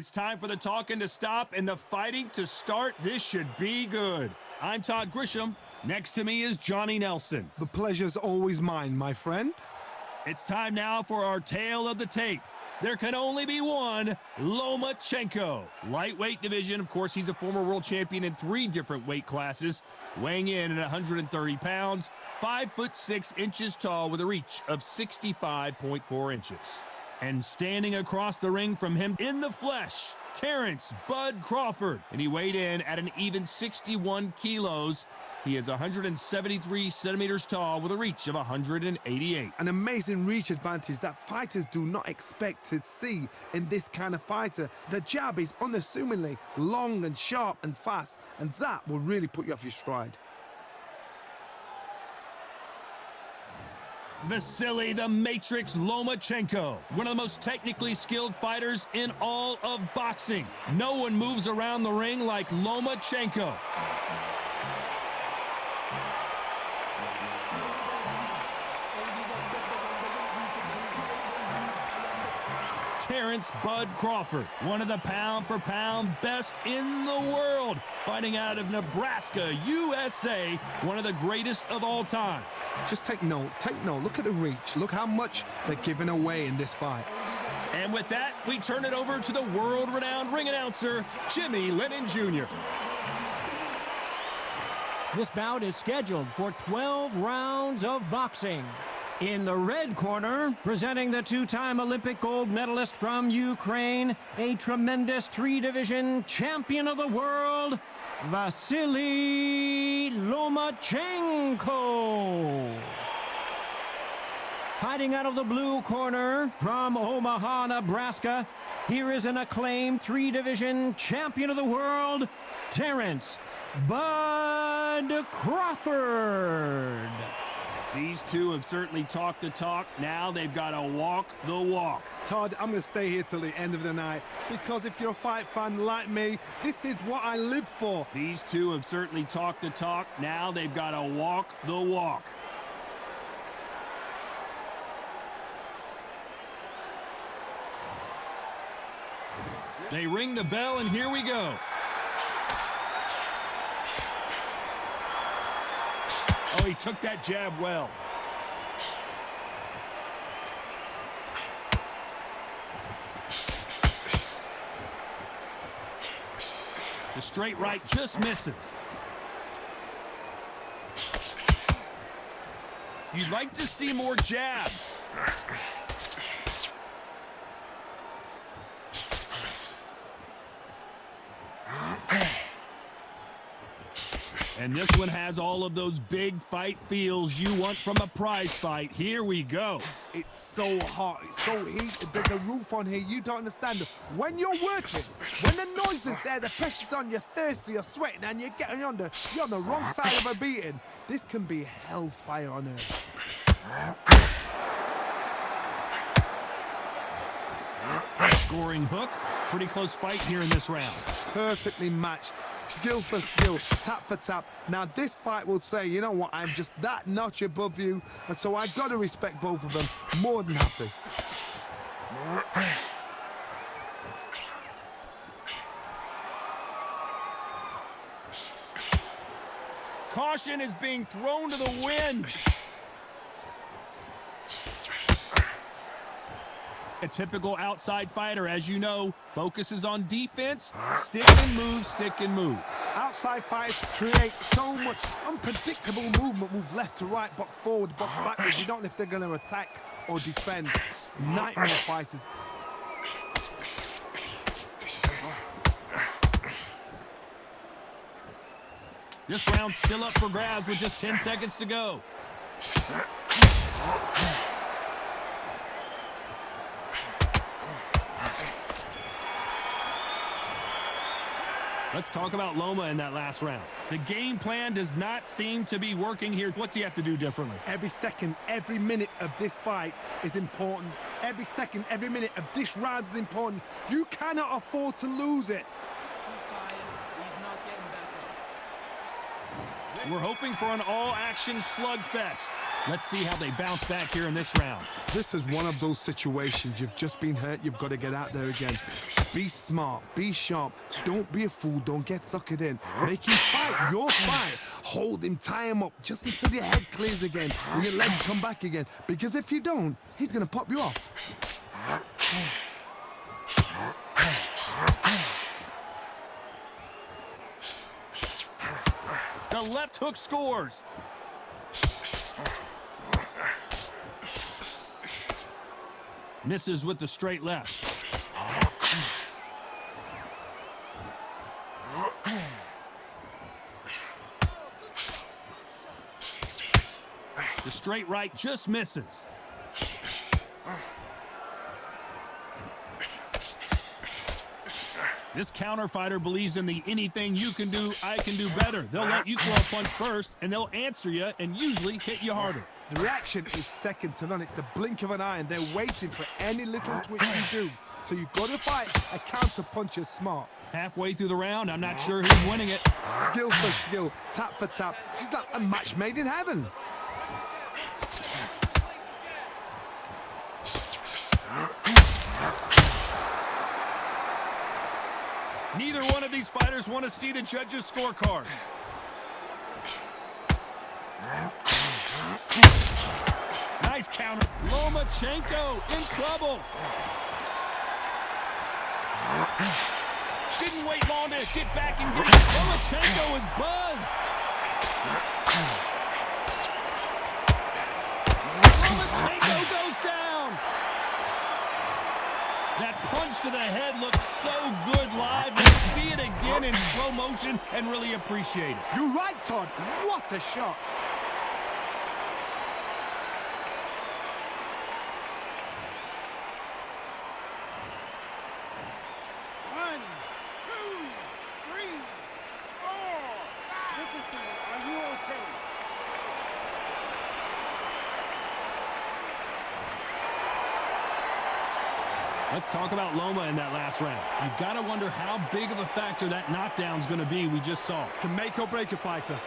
It's time for the talking to stop and the fighting to start. This should be good. I'm Todd Grisham. Next to me is Johnny Nelson. The pleasure's always mine, my friend. It's time now for our tale of the tape. There can only be one, Lomacheko. Lightweight division, of course, he's a former world champion in 3 different weight classes. Weighing in at 130 pounds, 5'6" tall with a reach of 65.4 inches. And standing across the ring from him in the flesh, Terrence Bud Crawford. And he weighed in at an even 61 kilos. He is 173 centimeters tall with a reach of 188. An amazing reach advantage that fighters do not expect to see in this kind of fighter. The jab is unassumingly long and sharp and fast, and that will really put you off your stride. Vasily the Matrix Lomachenko, one of the most technically skilled fighters in all of boxing. No one moves around the ring like Lomachenko. Terrence Bud Crawford, one of the pound-for-pound best in the world, fighting out of Nebraska, USA, one of the greatest of all time. Just take note, look at the reach, look how much they're giving away in this fight. And with that, we turn it over to the world-renowned ring announcer, Jimmy Lennon Jr. This bout is scheduled for 12 rounds of boxing. In the red corner, presenting the 2-time Olympic gold medalist from Ukraine, a tremendous 3-division champion of the world, Vasily Lomachenko. Fighting out of the blue corner from Omaha, Nebraska, here is an acclaimed 3-division champion of the world, Terrence Bud Crawford. These two have certainly talked the talk. Now they've got to walk the walk. Todd, I'm going to stay here till the end of the night, because if you're a fight fan like me, this is what I live for. These two have certainly talked the talk. Now they've got to walk the walk. They ring the bell, and here we go. Oh, he took that jab well. The straight right just misses. You'd like to see more jabs. And this one has all of those big fight feels you want from a prize fight. Here we go. It's so hot, it's so heated, there's a roof on here, you don't understand. When you're working, when the noise is there, the pressure's on, you're thirsty, you're sweating, and you're on the wrong side of a beating. This can be hellfire on earth. Scoring hook. Pretty close fight here in this round. Perfectly matched, skill for skill, tap for tap. Now this fight will say, you know what, I'm just that notch above you, and so I got to respect both of them. More than happy. Caution is being thrown to the wind. A typical outside fighter, as you know, focuses on defense, stick and move, stick and move. Outside fighters create so much unpredictable movement, move left to right, box forward, box backwards. You don't know if they're going to attack or defend. Nightmare fighters. This round's still up for grabs with just 10 seconds to go. Let's talk about Loma in that last round. The game plan does not seem to be working here. What's he have to do differently? Every second, every minute of this fight is important. Every second, every minute of this round is important. You cannot afford to lose it. We're hoping for an all-action slugfest. Let's see how they bounce back here in this round. This is one of those situations. You've just been hurt. You've got to get out there again. Be smart. Be sharp. Don't be a fool. Don't get suckered in. Make him fight your fight. Hold him. Tie him up just until your head clears again and your legs come back again. Because if you don't, he's going to pop you off. The left hook scores. Misses with the straight left. The straight right just misses. This counter fighter believes in the anything you can do, I can do better. They'll let you throw a punch first, and they'll answer you and usually hit you harder. The reaction is second to none. It's the blink of an eye, and they're waiting for any little twitch you do. So you've got to fight a counter puncher smart. Halfway through the round, I'm not sure who's winning it. Skill for skill, tap for tap. She's like a match made in heaven. Neither one of these fighters want to see the judges' scorecards. Nice counter. Lomacheko in trouble. Didn't wait long to get back and get it. Lomacheko is buzzed. Lomacheko goes down. That punch to the head looks so good live. You see it again in slow motion and really appreciate it. You're right, Todd. What a shot. One, two, three, four. Listen to me. Are you okay? Let's talk about Loma in that last round. You've got to wonder how big of a factor that knockdown's going to be we just saw. Can make or break a fighter.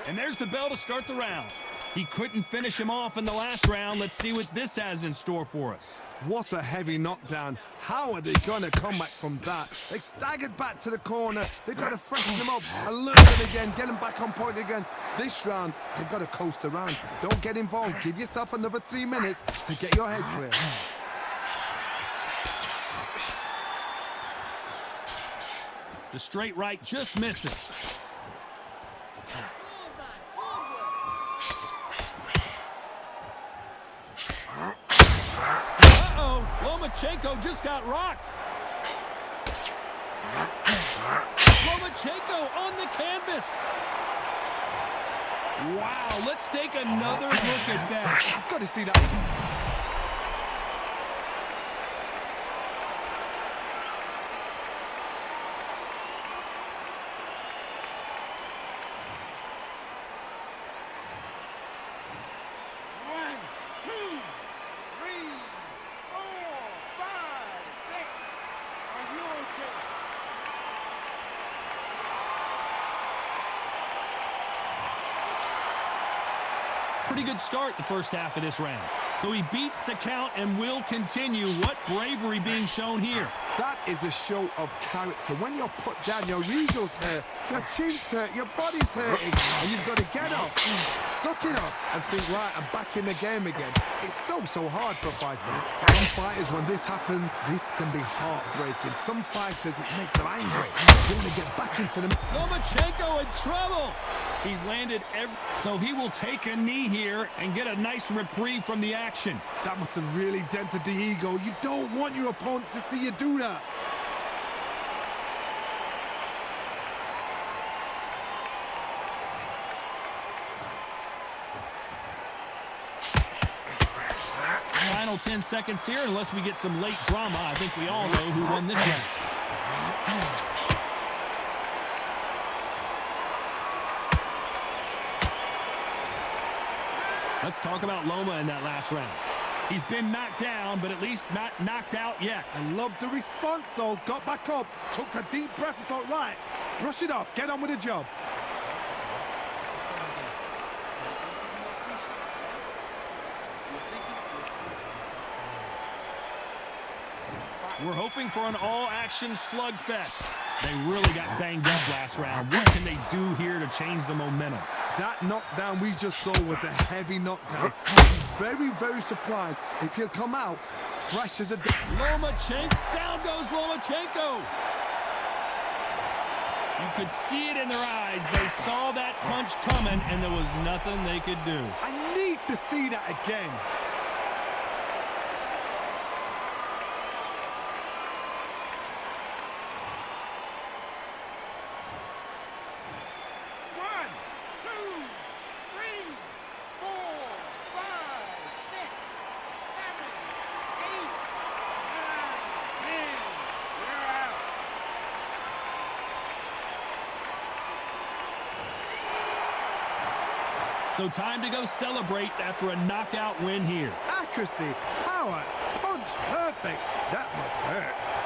And there's the bell to start the round. He couldn't finish him off in the last round. Let's see what this has in store for us. What a heavy knockdown. How are they going to come back from that? They staggered back to the corner. They've got to freshen them up and learn them again, get them back on point again. This round, they've got to coast around. Don't get involved. Give yourself another 3 minutes to get your head clear. The straight right just misses. Uh-oh, Lomacheko just got rocked. Lomacheko on the canvas. Wow, let's take another look at that. I've got to see that. Pretty good start the first half of this round. So he beats the count and will continue. What bravery being shown here. That is a show of character. When you're put down, your ego's hurt, your chin's hurt, your body's hurting, and you've got to get up, suck it up, and think, right, I'm back in the game again. It's so hard for fighting. Some fighters, when this happens, this can be heartbreaking. Some fighters, it makes them angry. They want to get back into them. Lomacheko in trouble. He's landed so he will take a knee here and get a nice reprieve from the action. That must have really dented the ego. You don't want your opponent to see you do that. final 10 seconds here, unless we get some late drama. I think we all know who won this round. Let's talk about Loma in that last round. He's been knocked down, but at least not knocked out yet. I love the response, though. Got back up, took a deep breath and thought, right, brush it off, get on with the job. We're hoping for an all-action slugfest. They really got banged up last round. What can they do here to change the momentum? That knockdown we just saw was a heavy knockdown. Very, very surprised if he'll come out fresh as a... Lomacheko, down goes Lomacheko. You could see it in their eyes. They saw that punch coming, and there was nothing they could do. I need to see that again. So time to go celebrate after a knockout win here. Accuracy, power, punch, perfect. That must hurt.